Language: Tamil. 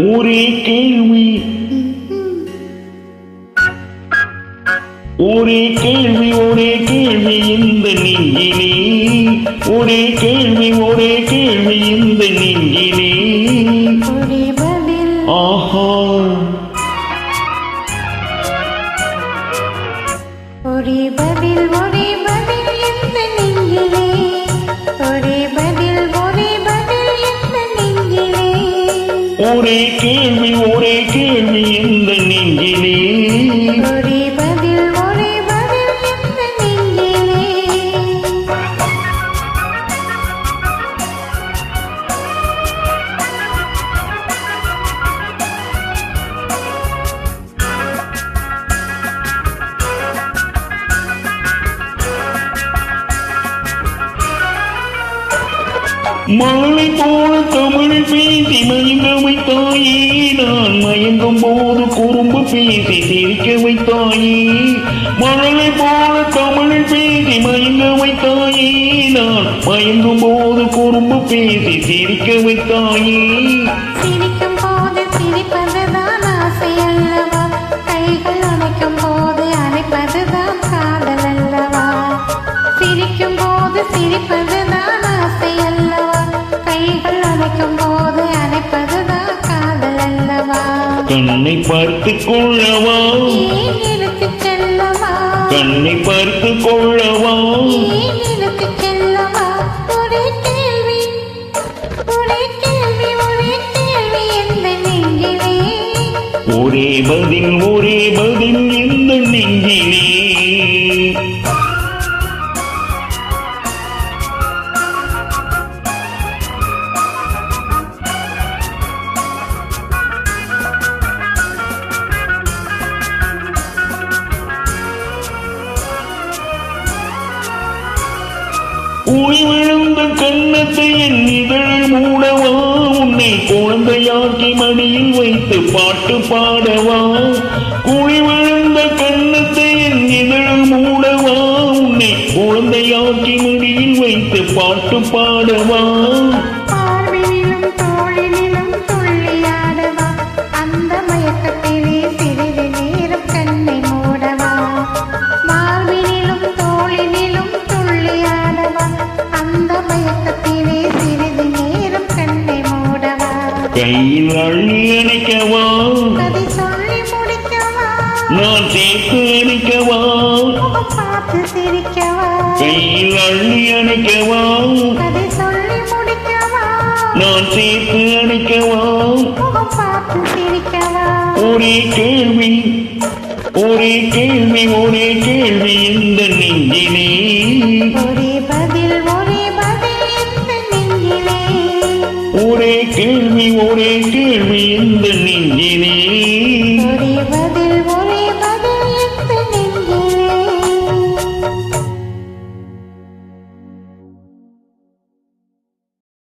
ஒரே கேள்வி ஒரே கேள்வி ஒரே கேள்வி இந்த நெஞ்சிலே ஒரே கேள்வி இந்த நெஞ்சிலே ஒரே பதில் ஆஹா ஒரே பதில் இந்த நெஞ்சிலே ஒரே பதில் இந்த நெஞ்சிலே ஒரே கேள்வி இந்த நெஞ்சிலே ஒரே பதில் இந்த நெஞ்சிலே மழை போல தமிழ் பேசி மயங்க வைத்தாயே நான் மயங்கும் போது குறும்பு பேசி சிரிக்க வைத்தாயே மழை போல தமிழ் பேசி மயங்க வைத்தாயே நான் மயங்கும் போது குறும்பு பேசி சிரிக்க வைத்தாயே சிரிக்கும் போது சிரிப்பதுதான் ஆசை அல்லவா கைகள் அணைக்கும் போது அணைப்பதுதான் காதல் அல்லவா சிரிக்கும் போது சிரிப்பதுதான் ஆசை அல்லவா கைகள் அணைக்கும் போது அணைப்பதுதான் காதல் அல்லவா கண்ணை பார்த்து கொள்ளவா ஏன் இழுத்துச் செல்லவா கண்ணை பார்த்து கொள்ளவா ஏன் இழுத்துச் செல்லவா ஒரே கேள்வி எந்த நெஞ்சிலே ஒரே பதில் இந்த நெஞ்சிலே ஒளி விழுந்த கன்னத்தை என் இதழ் மூடவா உன்னை குழந்தையாக்கி மடியில் வைத்து பாட்டு பாடவா குழி விழுந்த கன்னத்தை என் இதழ் மூடவா உன்னை குழந்தையாக்கி மடியில் வைத்து பாட்டு பாடவா பார்வையிலும் தோளிலும் துள்ளியாடவா அந்த மயக்கத்திலே சிறிது நேரம் கண்ணை மூடவா மார்பினிலும் தோளிலும் துள்ளியாடவா அந்த மயக்கத்திலே சிறிது நேரம் கண்ணை மூடவா கையில் அள்ளி அணைக்கவா கதை சொல்லி முடிக்கவா நான் சேர்த்து அணைக்கவா முகம் பார்த்து சிரிக்கவா கையில் அள்ளி அணைக்கவா கதை சொல்லி முடிக்கவா நான் சேர்த்து அணைக்கவா முகம் பார்த்து சிரிக்கவா ஒரே கேள்வி இந்த நெஞ்சிலே ஒரே பதில் இந்த நெஞ்சிலே ஒரே கேள்வி இந்த நெஞ்சிலே